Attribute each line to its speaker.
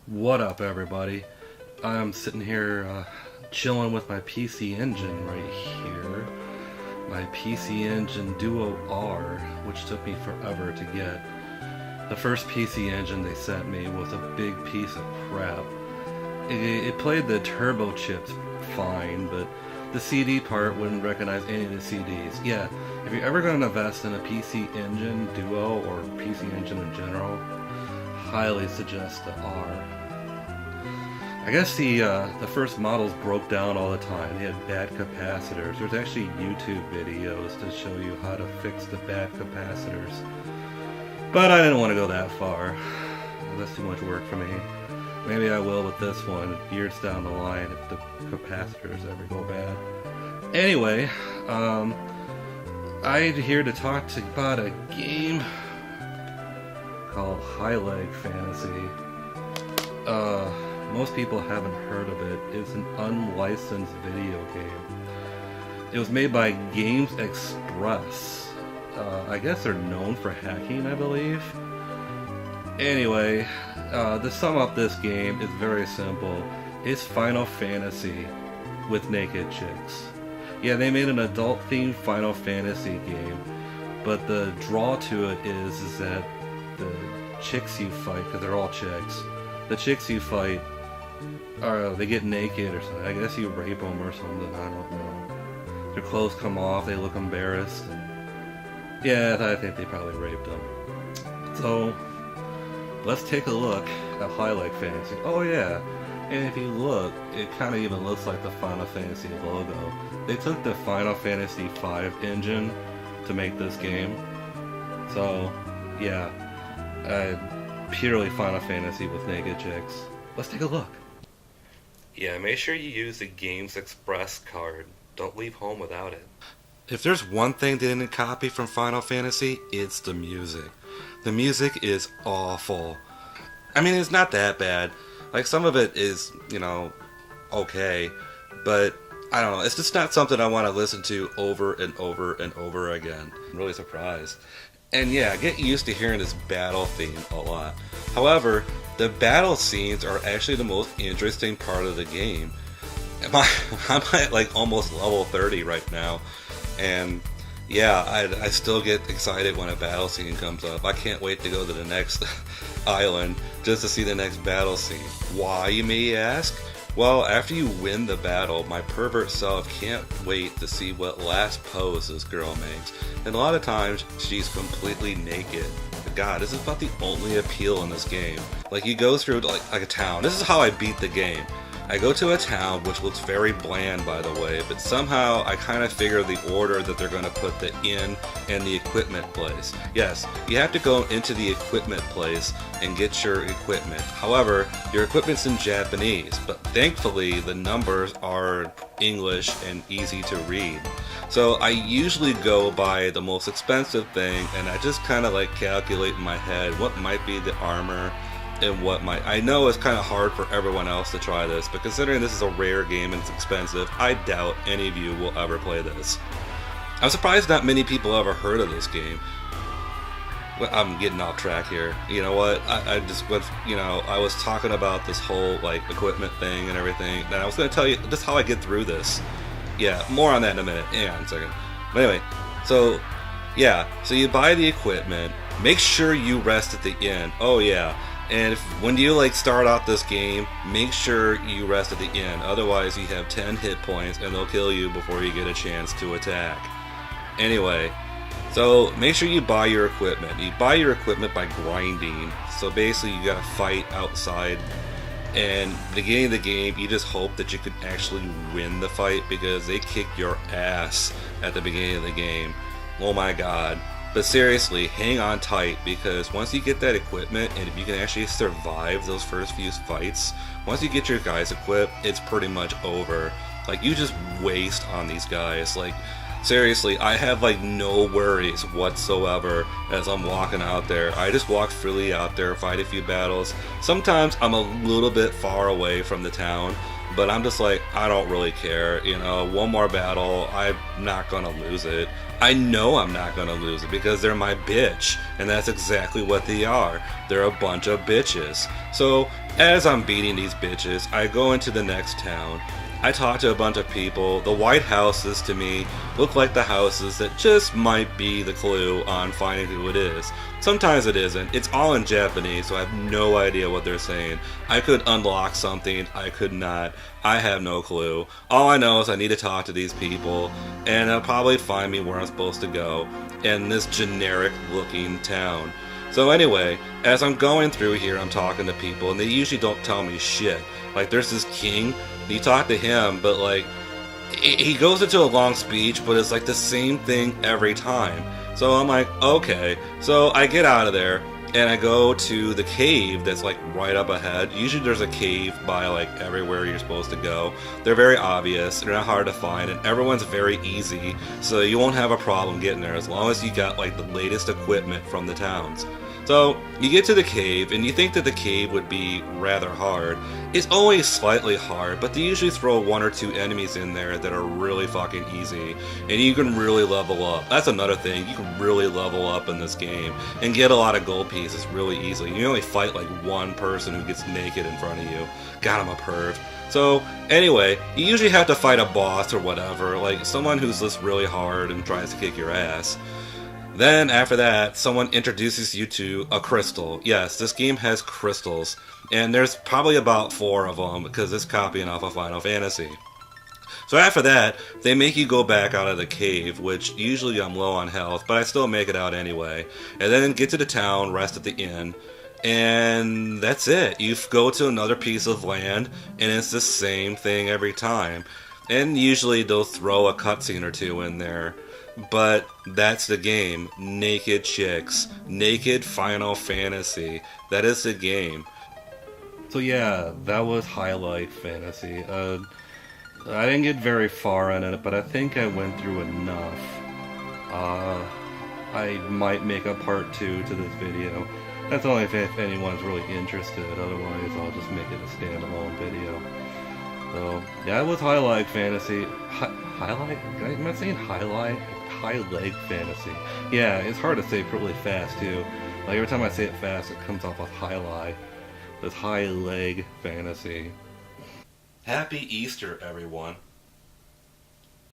Speaker 1: What up, everybody? I'm sitting here chilling with my PC Engine right here. My PC Engine Duo R, which took me forever to get. The first PC Engine they sent me was a big piece of crap. It played the turbo chips fine, but the CD part wouldn't recognize any of the CDs. Yeah, if you're ever going to invest in a PC Engine Duo or PC Engine in general, highly suggest the R. I guess the first models broke down all the time. They had bad capacitors. There's actually YouTube videos to show you how to fix the bad capacitors. But I didn't want to go that far. That's too much work for me. Maybe I will with this one years down the line if the capacitors ever go bad. Anyway, I'm here to talk about a game called High Leg Fantasy. Most people haven't heard of it. It's an unlicensed video game. It was made by Games Express. I guess they're known for hacking, I believe. Anyway, to sum up this game, it's very simple. It's Final Fantasy with naked chicks. Yeah, they made an adult-themed Final Fantasy game, but the draw to it is that the chicks you fight, because they're all chicks, the chicks you fight, they get naked or something. I guess you rape them or something, I don't know. Their clothes come off, they look embarrassed. Yeah, I think they probably raped them. So, let's take a look at High Leg Fantasy. Oh yeah, and if you look, it kind of even looks like the Final Fantasy logo. They took the Final Fantasy V engine to make this game. So, yeah, purely Final Fantasy with naked chicks. Let's take a look. Yeah, make sure you use the Games Express card. Don't leave home without it. If there's one thing they didn't copy from Final Fantasy, it's the music. The music is awful. I mean, it's not that bad. Like, some of it is, okay. But, I don't know, it's just not something I want to listen to over and over and over again. I'm really surprised. And yeah, get used to hearing this battle theme a lot. However, the battle scenes are actually the most interesting part of the game. I'm at like almost level 30 right now. And yeah, I still get excited when a battle scene comes up. I can't wait to go to the next island just to see the next battle scene. Why, you may ask? Well, after you win the battle, my pervert self can't wait to see what last pose this girl makes. And a lot of times, she's completely naked. God, this is about the only appeal in this game. Like, you go through like a town. This is how I beat the game. I go to a town, which looks very bland, by the way, but somehow I kind of figure the order that they're going to put the inn and the equipment place. Yes, you have to go into the equipment place and get your equipment. However, your equipment's in Japanese, but thankfully the numbers are English and easy to read. So I usually go by the most expensive thing, and I just kind of like calculate in my head what might be the armor and what might... I know it's kind of hard for everyone else to try this, but considering this is a rare game and it's expensive, I doubt any of you will ever play this. I'm surprised not many people ever heard of this game. Well, I'm getting off track here. You know what? I just went, I was talking about this whole, like, equipment thing and everything, and I was going to tell you just how I get through this. Yeah, more on that in a minute. Hang on a second. But anyway, so, yeah, so you buy the equipment, make sure you rest at the inn. Oh, yeah. And when you start out this game, make sure you rest at the inn. Otherwise, you have 10 hit points and they'll kill you before you get a chance to attack. Anyway, so make sure you buy your equipment. You buy your equipment by grinding. So basically, you gotta fight outside. And at the beginning of the game, you just hope that you can actually win the fight because they kick your ass at the beginning of the game. Oh my god. But seriously, hang on tight, because once you get that equipment, and if you can actually survive those first few fights, once you get your guys equipped, it's pretty much over. Like, you just waste on these guys. Like, seriously, I have no worries whatsoever as I'm walking out there. I just walk freely out there, fight a few battles. Sometimes I'm a little bit far away from the town, but I'm just like, I don't really care. One more battle, I'm not gonna lose it. I know I'm not gonna lose it because they're my bitch, and that's exactly what they are. They're a bunch of bitches. So as I'm beating these bitches, I go into the next town. I talk to a bunch of people. The white houses to me look like the houses that just might be the clue on finding who it is. Sometimes it isn't. It's all in Japanese, so I have no idea what they're saying. I could unlock something, I could not. I have no clue. All I know is I need to talk to these people, and they'll probably find me where I'm supposed to go, in this generic looking town. So anyway, as I'm going through here, I'm talking to people, and they usually don't tell me shit. Like, there's this king, you talk to him, but like, he goes into a long speech, but it's like the same thing every time. So I'm like, okay. So I get out of there, and I go to the cave that's like right up ahead. Usually there's a cave by like everywhere you're supposed to go. They're very obvious, they're not hard to find, and everyone's very easy, so you won't have a problem getting there as long as you got like the latest equipment from the towns. So, you get to the cave, and you think that the cave would be rather hard. It's always slightly hard, but they usually throw 1 or 2 enemies in there that are really fucking easy, and you can really level up. That's another thing, you can really level up in this game, and get a lot of gold pieces really easily. You only fight like one person who gets naked in front of you. God, I'm a perv. So, anyway, you usually have to fight a boss or whatever, like someone who's just really hard and tries to kick your ass. Then, after that, someone introduces you to a crystal. Yes, this game has crystals, and there's probably about 4 of them, because it's copying off of Final Fantasy. So after that, they make you go back out of the cave, which usually I'm low on health, but I still make it out anyway. And then get to the town, rest at the inn, and that's it. You go to another piece of land, and it's the same thing every time. And usually they'll throw a cutscene or 2 in there. But that's the game. Naked chicks. Naked Final Fantasy. That is the game. So yeah, that was High Life Fantasy. I didn't get very far in it, but I think I went through enough. I might make a part 2 to this video. That's only if anyone's really interested. Otherwise, I'll just make it a standalone video. So, yeah, it was High Life Fantasy. Highlight? Am I saying highlight? High Leg Fantasy. Yeah, it's hard to say really fast too. Like every time I say it fast, it comes off with highlight. This High Leg Fantasy. Happy Easter, everyone.